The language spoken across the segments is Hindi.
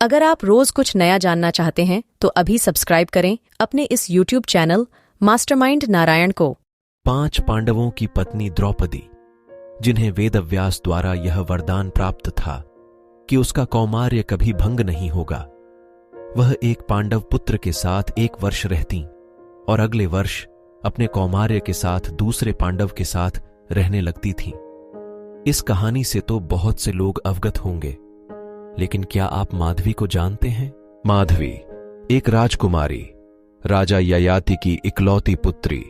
अगर आप रोज कुछ नया जानना चाहते हैं तो अभी सब्सक्राइब करें अपने इस YouTube चैनल मास्टरमाइंड नारायण को। 5 पांडवों की पत्नी द्रौपदी, जिन्हें वेदव्यास द्वारा यह वरदान प्राप्त था कि उसका कौमार्य कभी भंग नहीं होगा, वह एक पांडव पुत्र के साथ 1 वर्ष रहती और अगले वर्ष अपने कौमार्य के साथ दूसरे पांडव के साथ रहने लगती थीं। इस कहानी से तो बहुत से लोग अवगत होंगे, लेकिन क्या आप माधवी को जानते हैं? माधवी एक राजकुमारी, राजा ययाति की इकलौती पुत्री,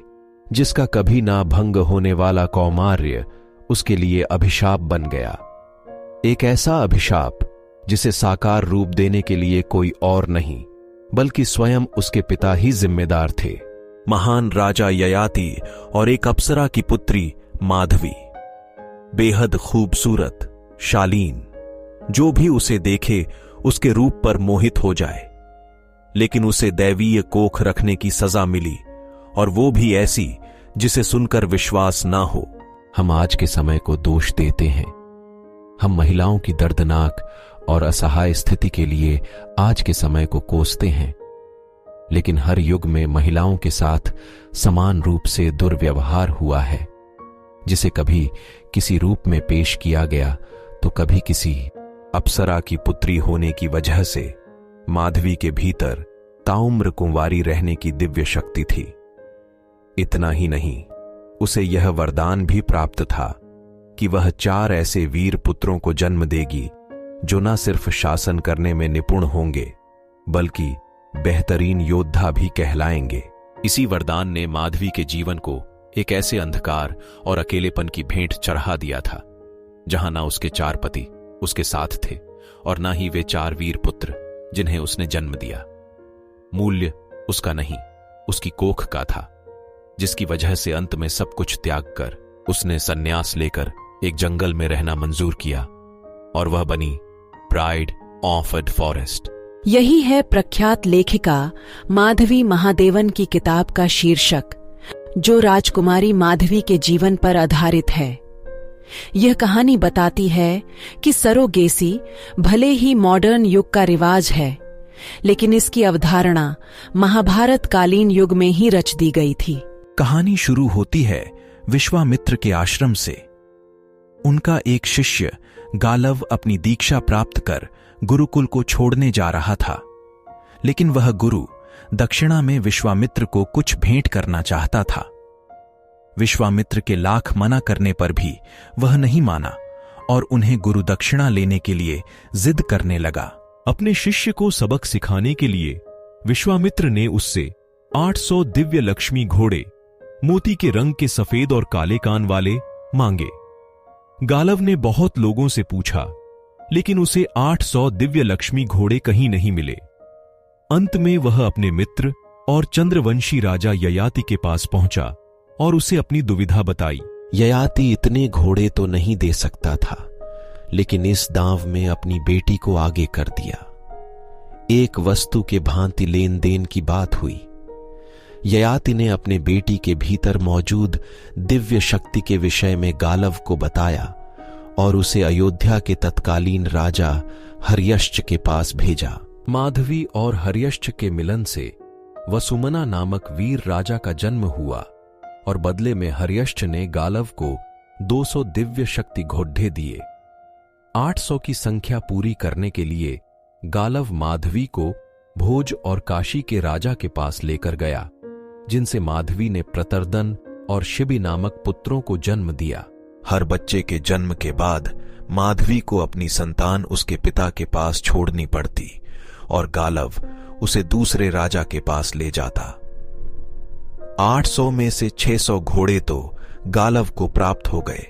जिसका कभी ना भंग होने वाला कौमार्य उसके लिए अभिशाप बन गया। एक ऐसा अभिशाप जिसे साकार रूप देने के लिए कोई और नहीं बल्कि स्वयं उसके पिता ही जिम्मेदार थे। महान राजा ययाति और एक अप्सरा की पुत्री माधवी, बेहद खूबसूरत, शालीन, जो भी उसे देखे उसके रूप पर मोहित हो जाए। लेकिन उसे दैवीय कोख रखने की सजा मिली, और वो भी ऐसी जिसे सुनकर विश्वास ना हो। हम आज के समय को दोष देते हैं। हम महिलाओं की दर्दनाक और असहाय स्थिति के लिए आज के समय को कोसते हैं, लेकिन हर युग में महिलाओं के साथ समान रूप से दुर्व्यवहार हुआ है, जिसे कभी किसी रूप में पेश किया गया तो कभी किसी अप्सरा की पुत्री होने की वजह से। माधवी के भीतर ताउम्र कुंवारी रहने की दिव्य शक्ति थी। इतना ही नहीं, उसे यह वरदान भी प्राप्त था कि वह 4 ऐसे वीर पुत्रों को जन्म देगी जो न सिर्फ शासन करने में निपुण होंगे बल्कि बेहतरीन योद्धा भी कहलाएंगे। इसी वरदान ने माधवी के जीवन को एक ऐसे अंधकार और अकेलेपन की भेंट चढ़ा दिया था जहां ना उसके 4 पति उसके साथ थे और ना ही वे 4 वीर पुत्र जिन्हें उसने जन्म दिया। मूल्य उसका नहीं, उसकी कोख का था, जिसकी वजह से अंत में सब कुछ त्याग कर उसने सन्यास लेकर एक जंगल में रहना मंजूर किया, और वह बनी ब्राइड ऑफ अ फॉरेस्ट। यही है प्रख्यात लेखिका माधवी महादेवन की किताब का शीर्षक, जो राजकुमारी माधवी के जीवन पर आधारित है। यह कहानी बताती है कि सरोगेसी भले ही मॉडर्न युग का रिवाज है, लेकिन इसकी अवधारणा महाभारत कालीन युग में ही रच दी गई थी। कहानी शुरू होती है विश्वामित्र के आश्रम से। उनका एक शिष्य गालव अपनी दीक्षा प्राप्त कर गुरुकुल को छोड़ने जा रहा था, लेकिन वह गुरु दक्षिणा में विश्वामित्र को कुछ भेंट करना चाहता था। विश्वामित्र के लाख मना करने पर भी वह नहीं माना और उन्हें गुरु दक्षिणा लेने के लिए जिद करने लगा। अपने शिष्य को सबक सिखाने के लिए विश्वामित्र ने उससे 800 दिव्य लक्ष्मी घोड़े, मोती के रंग के सफेद और काले कान वाले, मांगे। गालव ने बहुत लोगों से पूछा, लेकिन उसे 800 दिव्य लक्ष्मी घोड़े कहीं नहीं मिले। अंत में वह अपने मित्र और चंद्रवंशी राजा ययाति के पास पहुंचा और उसे अपनी दुविधा बताई। ययाति इतने घोड़े तो नहीं दे सकता था, लेकिन इस दांव में अपनी बेटी को आगे कर दिया। एक वस्तु के भांति लेन देन की बात हुई। ययाति ने अपने बेटी के भीतर मौजूद दिव्य शक्ति के विषय में गालव को बताया और उसे अयोध्या के तत्कालीन राजा हर्यश्च के पास भेजा। माधवी और हर्यश्च के मिलन से वसुमना नामक वीर राजा का जन्म हुआ, और बदले में हर्यश्च ने गालव को 200 दिव्य शक्ति घोड़े दिए। 800 की संख्या पूरी करने के लिए गालव माधवी को भोज और काशी के राजा के पास लेकर गया, जिनसे माधवी ने प्रतर्दन और शिबी नामक पुत्रों को जन्म दिया। हर बच्चे के जन्म के बाद माधवी को अपनी संतान उसके पिता के पास छोड़नी पड़ती और गालव उसे दूसरे राजा के पास ले जाता। 800 में से 600 घोड़े तो गालव को प्राप्त हो गए,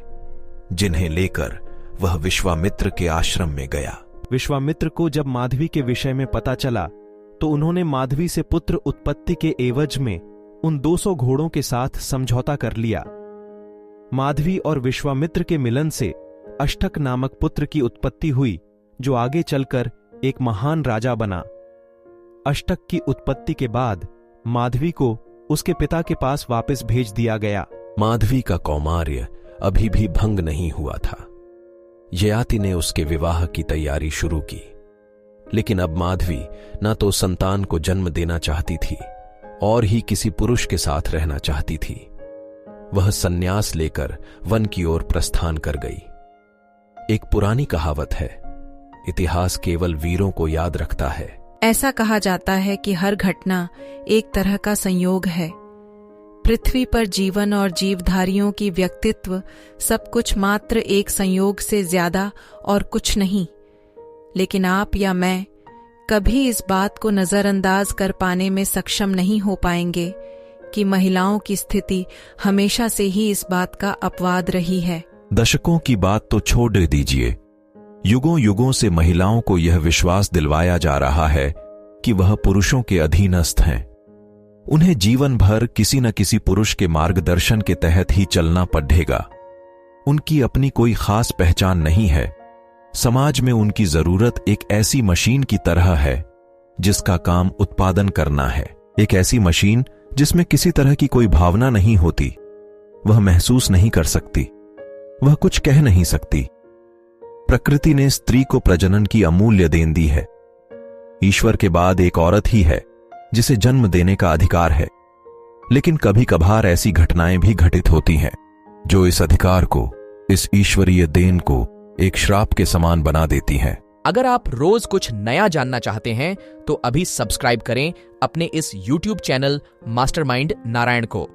जिन्हें लेकर वह विश्वामित्र के आश्रम में गया। विश्वामित्र को जब माधवी के विषय में पता चला तो उन्होंने माधवी से पुत्र उत्पत्ति के एवज में उन 200 घोड़ों के साथ समझौता कर लिया। माधवी और विश्वामित्र के मिलन से अष्टक नामक पुत्र की उत्पत्ति हुई, जो आगे चलकर एक महान राजा बना। अष्टक की उत्पत्ति के बाद माधवी को उसके पिता के पास वापस भेज दिया गया। माधवी का कौमार्य अभी भी भंग नहीं हुआ था। ययाति ने उसके विवाह की तैयारी शुरू की। लेकिन अब माधवी न तो संतान को जन्म देना चाहती थी और ही किसी पुरुष के साथ रहना चाहती थी। वह संन्यास लेकर वन की ओर प्रस्थान कर गई। एक पुरानी कहावत है, इतिहास केवल वीरों को याद रखता है। ऐसा कहा जाता है कि हर घटना एक तरह का संयोग है। पृथ्वी पर जीवन और जीवधारियों की व्यक्तित्व सब कुछ मात्र एक संयोग से ज्यादा और कुछ नहीं। लेकिन आप या मैं कभी इस बात को नजरअंदाज कर पाने में सक्षम नहीं हो पाएंगे कि महिलाओं की स्थिति हमेशा से ही इस बात का अपवाद रही है। दशकों की बात तो छोड़ दीजिए, युगों युगों से महिलाओं को यह विश्वास दिलवाया जा रहा है कि वह पुरुषों के अधीनस्थ हैं। उन्हें जीवन भर किसी न किसी पुरुष के मार्गदर्शन के तहत ही चलना पड़ेगा। उनकी अपनी कोई खास पहचान नहीं है। समाज में उनकी जरूरत एक ऐसी मशीन की तरह है जिसका काम उत्पादन करना है। एक ऐसी मशीन जिसमें किसी तरह की कोई भावना नहीं होती। वह महसूस नहीं कर सकती, वह कुछ कह नहीं सकती। प्रकृति ने स्त्री को प्रजनन की अमूल्य देन दी है। ईश्वर के बाद एक औरत ही है जिसे जन्म देने का अधिकार है। लेकिन कभी कभार ऐसी घटनाएं भी घटित होती हैं जो इस अधिकार को, इस ईश्वरीय देन को एक श्राप के समान बना देती हैं। अगर आप रोज कुछ नया जानना चाहते हैं तो अभी सब्सक्राइब करें अपने इस YouTube चैनल मास्टरमाइंड नारायण को।